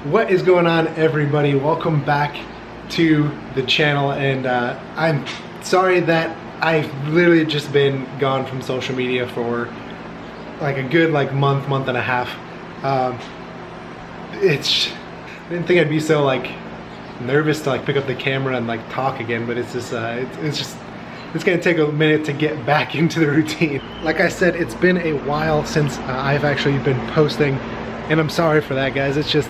What is going on, everybody? Welcome back to the channel, and I'm sorry that I've literally just been gone from social media for like a good month and a half. I didn't think I'd be so nervous to pick up the camera and talk again, but it's gonna take a minute to get back into the routine. Like I said, it's been a while since I've actually been posting, and I'm sorry for that, guys. It's just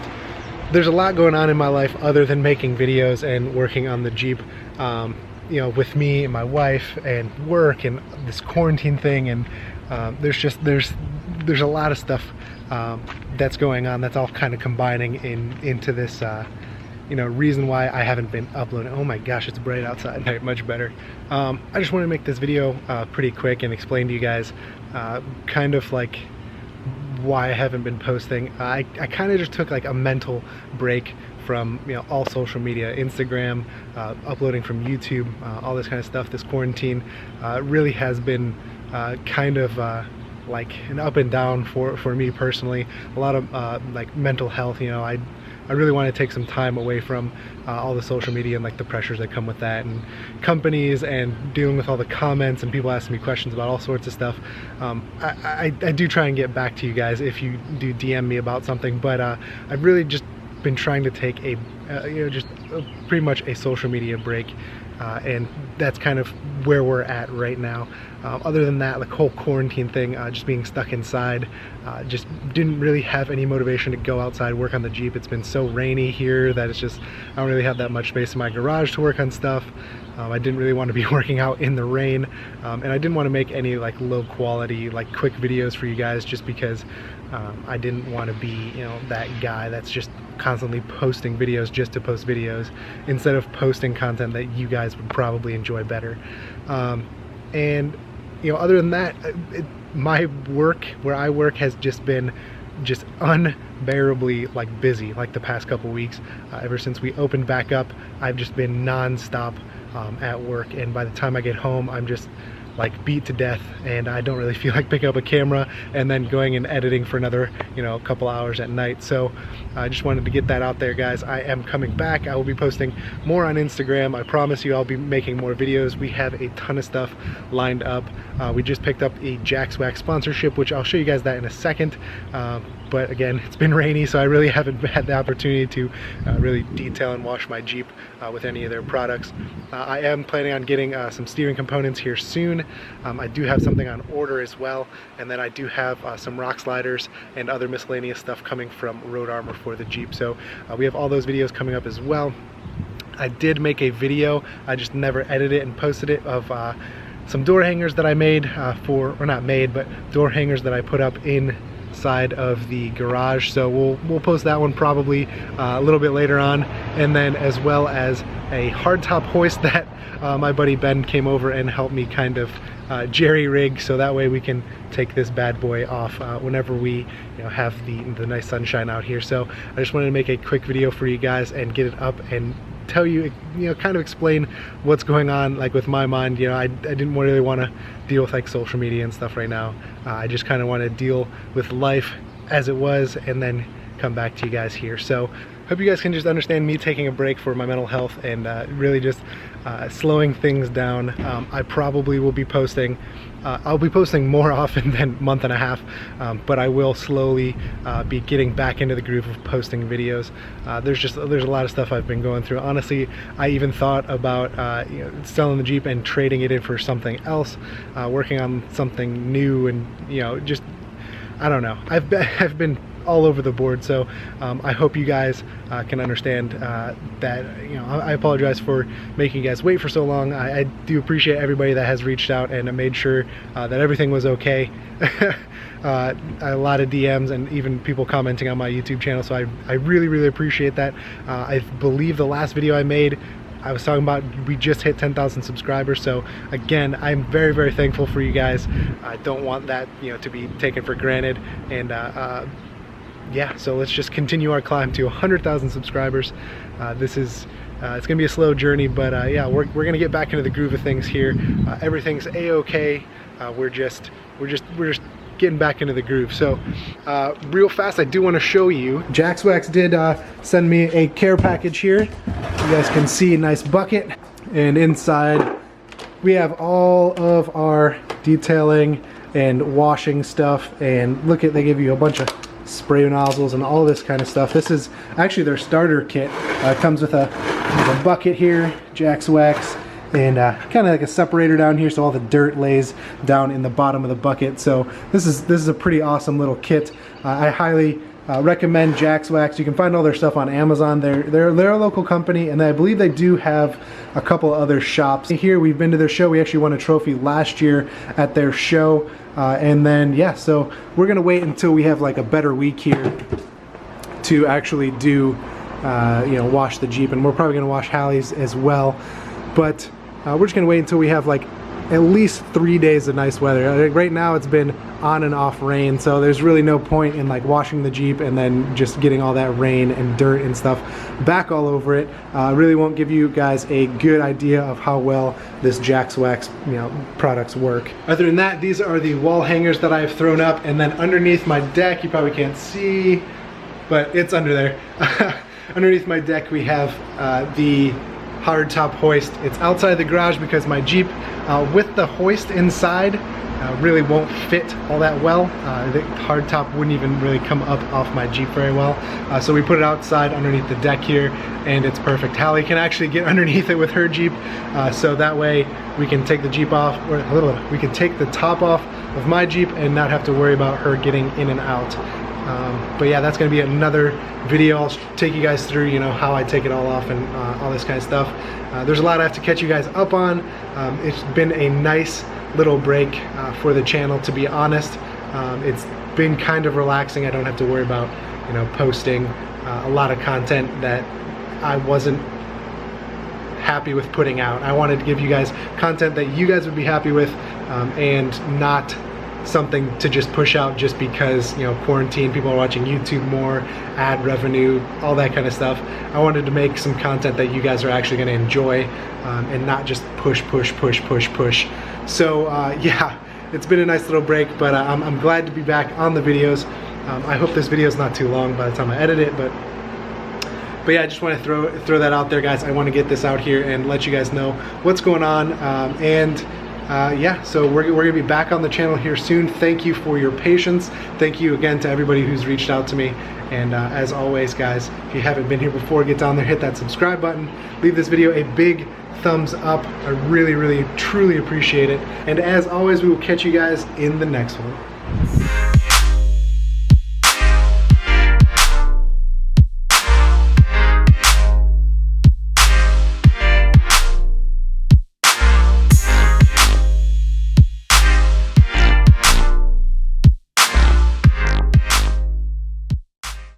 there's a lot going on in my life other than making videos and working on the Jeep. You know, with me and my wife and work and this quarantine thing, and there's a lot of stuff that's going on that's all kind of combining into this you know, reason why I haven't been uploading. Oh my gosh, it's bright outside. Right, much better. I just want to make this video pretty quick and explain to you guys kind of why I haven't been posting. I kind of just took a mental break from, you know, all social media, Instagram, uploading from YouTube, all this kind of stuff. This quarantine really has been kind of an up and down for me personally. A lot of mental health. You know, I really want to take some time away from all the social media and the pressures that come with that, and companies, and dealing with all the comments and people asking me questions about all sorts of stuff. I do try and get back to you guys if you do DM me about something, but I've really just been trying to take a you know, pretty much a social media break, and that's kind of where we're at right now. Other than that, the whole quarantine thing, just being stuck inside, just didn't really have any motivation to go outside, work on the Jeep. It's been so rainy here that it's just, I don't really have that much space in my garage to work on stuff. I didn't really want to be working out in the rain, and I didn't want to make any low quality quick videos for you guys, just because I didn't want to be, you know, that guy that's just constantly posting videos just to post videos, instead of posting content that you guys would probably enjoy better. And you know, other than that, my work, where I work, has just been unbearably busy the past couple weeks. Ever since we opened back up, I've just been non-stop at work, and by the time I get home, I'm just beat to death, and I don't really feel like picking up a camera and then going and editing for another, you know, a couple hours at night. So I just wanted to get that out there, guys. I am coming back. I will be posting more on Instagram. I promise you I'll be making more videos. We have a ton of stuff lined up. We just picked up a Jax Wax sponsorship, which I'll show you guys that in a second. But again, it's been rainy, so I really haven't had the opportunity to really detail and wash my Jeep with any of their products. I am planning on getting some steering components here soon. I do have something on order as well, and then I do have some rock sliders and other miscellaneous stuff coming from Road Armor for the Jeep. So we have all those videos coming up as well. I did make a video, I just never edited it and posted it, of some door hangers that I made or not made, but door hangers that I put up inside of the garage. So we'll post that one probably a little bit later on, and then as well as a hardtop hoist that my buddy Ben came over and helped me kind of jerry rig, so that way we can take this bad boy off whenever we, you know, have the nice sunshine out here. So I just wanted to make a quick video for you guys and get it up and tell you, you know, kind of explain what's going on with my mind. You know, I didn't really want to deal with social media and stuff right now. I just kind of want to deal with life as it was and then come back to you guys here. So hope you guys can just understand me taking a break for my mental health and really just slowing things down. I probably will be posting, I'll be posting more often than month and a half, but I will slowly be getting back into the groove of posting videos. There's a lot of stuff I've been going through. Honestly, I even thought about you know, selling the Jeep and trading it in for something else, working on something new, and you know, just, I don't know. I've been all over the board, so I hope you guys can understand that, you know, I apologize for making you guys wait for so long. I do appreciate everybody that has reached out and made sure that everything was okay. A lot of DMs and even people commenting on my YouTube channel, so I really appreciate that. I believe the last video I made, I was talking about we just hit 10,000 subscribers, so again, I'm very thankful for you guys. I don't want that, you know, to be taken for granted, and yeah, so let's just continue our climb to 100,000 subscribers. This is it's gonna be a slow journey, but yeah, we're gonna get back into the groove of things here. Everything's a-okay. We're just getting back into the groove. So real fast, I do want to show you, Jax Wax did send me a care package here. You guys can see a nice bucket, and inside we have all of our detailing and washing stuff, and look at, they give you a bunch of spray nozzles and all this kind of stuff. This is actually their starter kit. It comes with a bucket here, Jax Wax, and kind of like a separator down here, so all the dirt lays down in the bottom of the bucket. So this is a pretty awesome little kit. I highly recommend Jax Wax. You can find all their stuff on Amazon. They're a local company, and I believe they do have a couple other shops. Here, we've been to their show. We actually won a trophy last year at their show. And then, yeah, so we're gonna wait until we have like a better week here to actually do, you know, wash the Jeep, and we're probably gonna wash Hallie's as well. But we're just gonna wait until we have like at least 3 days of nice weather. Right now it's been on and off rain, so there's really no point in like washing the Jeep and then just getting all that rain and dirt and stuff back all over it. Really won't give you guys a good idea of how well this Jax Wax, you know, products work. Other than that, these are the wall hangers that I've thrown up, and then underneath my deck, you probably can't see, but it's under there. Underneath my deck we have the hard top hoist. It's outside the garage because my Jeep with the hoist inside really won't fit all that well. The hard top wouldn't even really come up off my Jeep very well. So we put it outside underneath the deck here, and it's perfect. Hallie can actually get underneath it with her Jeep, so that way we can take the Jeep off, or we can take the top off of my Jeep and not have to worry about her getting in and out. But yeah, that's gonna be another video. I'll take you guys through, you know, how I take it all off and all this kind of stuff. There's a lot I have to catch you guys up on. It's been a nice little break for the channel, to be honest. It's been kind of relaxing. I don't have to worry about, you know, posting a lot of content that I wasn't happy with putting out. I wanted to give you guys content that you guys would be happy with, and not something to just push out just because, you know, quarantine, people are watching YouTube more, ad revenue, all that kind of stuff. I wanted to make some content that you guys are actually going to enjoy, and not just push. So yeah, it's been a nice little break, but I'm glad to be back on the videos. I hope this video is not too long by the time I edit it, but yeah, I just want to throw that out there, guys. I want to get this out here and let you guys know what's going on, yeah, so we're gonna be back on the channel here soon. Thank you for your patience. Thank you again to everybody who's reached out to me. And as always, guys, if you haven't been here before, get down there, hit that subscribe button, leave this video a big thumbs up. I really, truly appreciate it. And as always, we will catch you guys in the next one.